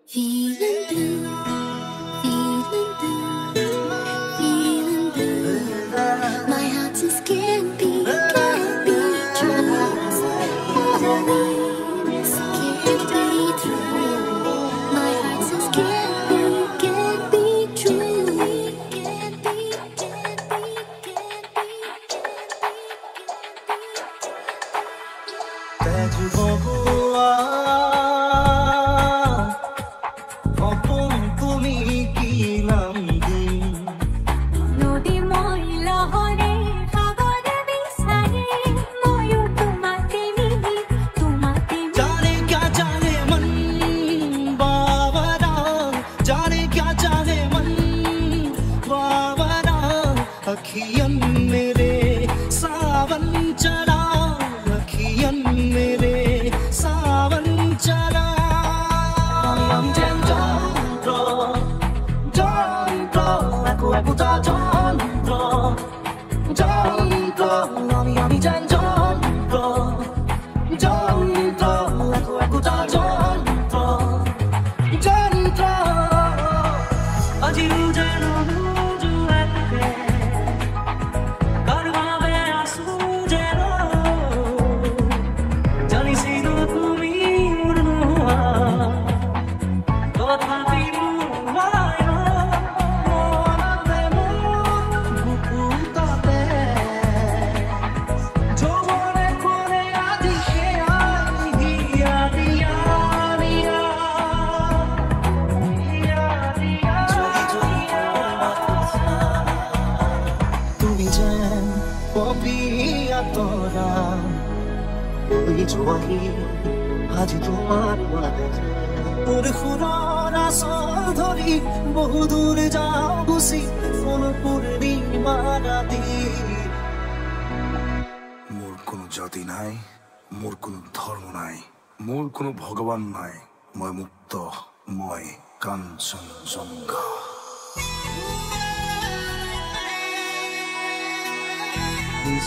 Feeling blue, feeling blue, feeling blue. My heart just can't be true. Always can't be true. My heart just can't be true. Can't be. अखियन मेरे सावन चढ़ा अखियन मेरे सावन चढ़ा আজি তোমার ওরে খুরার আসল ধরি বহু দূরে যাও গুছি কোন পূর্ণিমা রাতি মোর কোনো জাতি নাই মোর কোনো ধর্ম নাই মোর কোনো ভগবান নাই মই মুক্ত মই কাঞ্চনজঙ্ঘা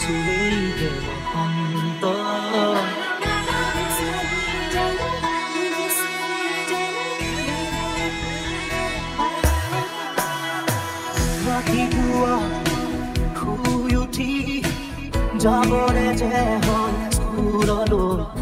সুরেইগে বসন্ত ৰাতিপুৱা শুই উঠি যাবৰে যে হয় স্কুললৈ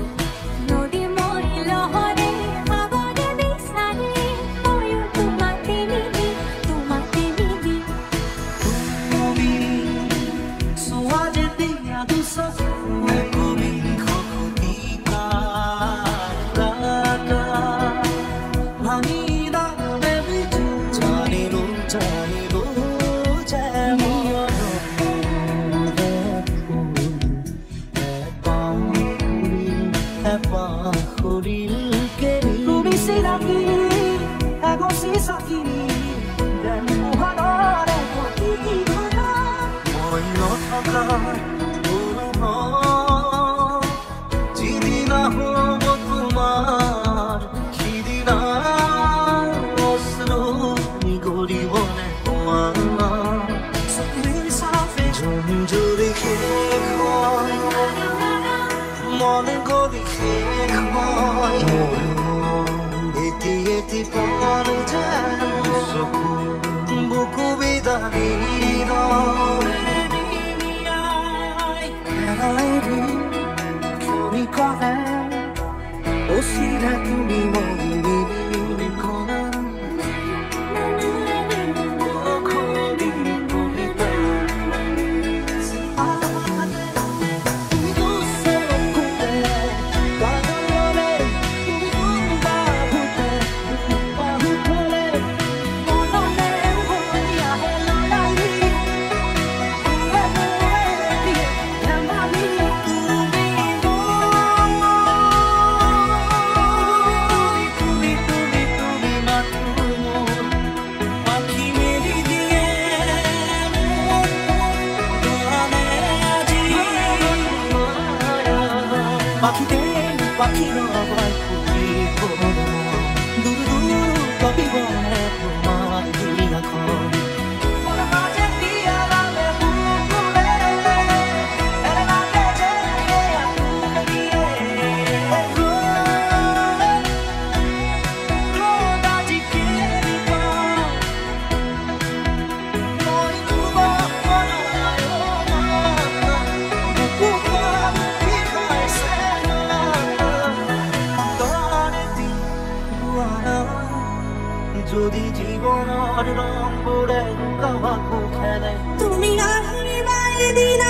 যদি জীৱনৰ ৰংবোৰে কাবাকো খেলে তুমি আহিবা এদিন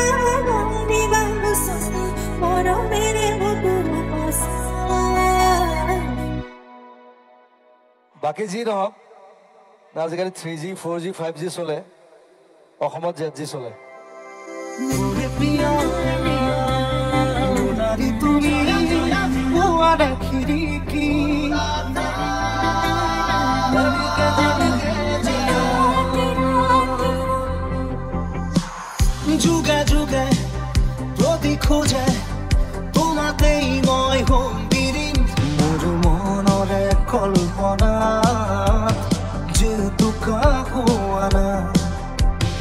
দিবা সঁচা মৰমেৰে বুকুৰ সঁচা বাকী যি নহওক আজিকালি 3G 4G 5G চলে অসমত ZG চলে তুমি যুগে যুগে প্ৰতি খোজে তোমাকেই মই সম্বিৰিম মোৰ মনৰে কল্পনা যেহেতু কাহুৱানা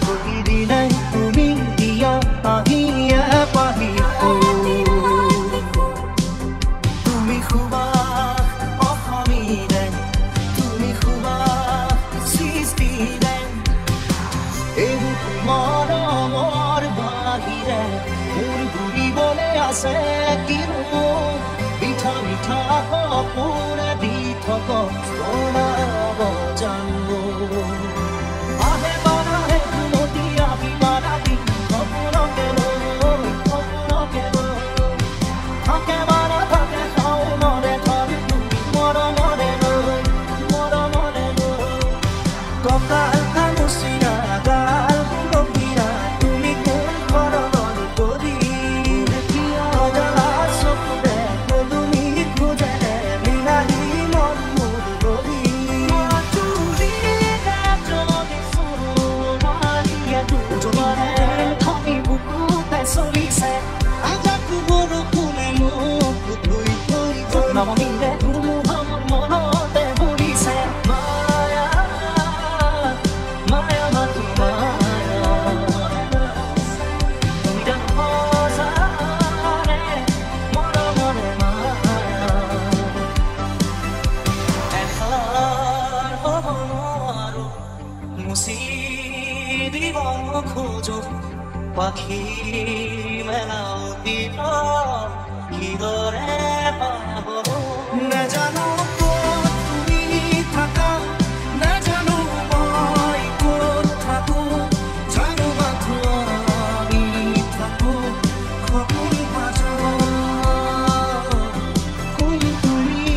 প্ৰতিদিনাই তুমি দিয়া আহিয়া পাহিব তুমি খুবা অসমীৰে তুমি খুবা সৃষ্টিৰে এইবোৰ মৰমৰ বাহিৰে মোৰ ঘূৰিবলৈ আছে কিনো মিঠা মিঠা সপোনে দি থক জনাব জানো আহে বাৰাহে কুমতি আহি মাৰাবি সপোনকে লৈ থাকে মাৰা থাকে খাওঁ মৰে ধৰি তুমি মৰমৰে লৈ কঁকাল খামুচিয়া গাল গম্ভীৰা তুমি কোন ঘৰৰ কৰি অজলা চকুৰে তুমি খোজে বিলাহী মন মোৰ গৰি চলিছে আজাকো বৰষুণে মোক ধুই থৈ নমনিলে ধুমুহাৰ মনতে পৰিছে মায়া মায়া মাথো মায়া তুমি সঁচাৰে মৰমৰে মায়া এষাৰ হ'ব নোৱাৰো মুচি দিব খোজো পাখি মেলাও দিব কিদৰে পাব নাজানো ক'ত তুমি থাকা নাজানো মই ক'ত থাকো জানো মাথো আমি থাকো খকুৰ মাজত কোন তুমি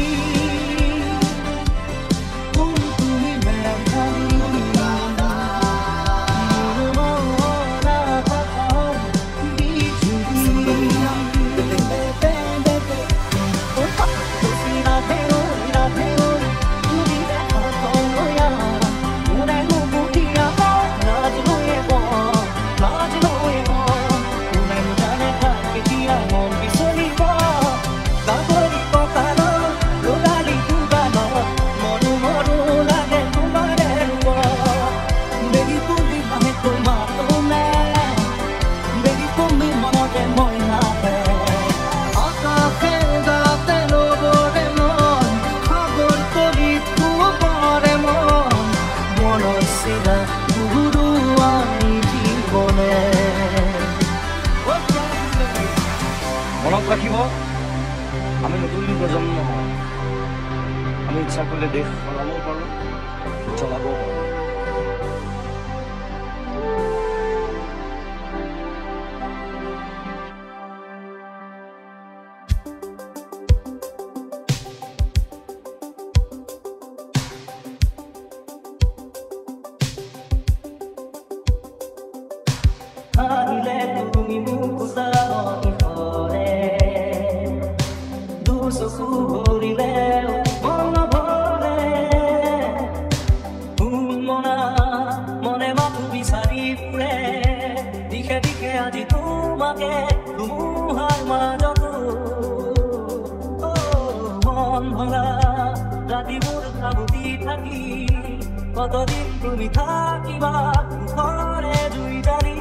মনত ৰাখিব আমি নতুন প্ৰজন্ম আমি ইচ্ছা কৰিলে দেশ সলাবও পাৰোঁ চলাবও পাৰোঁ আহিলে তুমি মোক চকু ভৰিলে মন ভৰে মনে মাথো বিচাৰি ফুৰে দিশে দিশে আজি তোমাকে ধুমুহাৰ মাজতো মন ভৰা ৰাতিবোৰ ভাবুতি থাকি কতদিন তুমি থাকিবা ঘৰে জুই জাৰি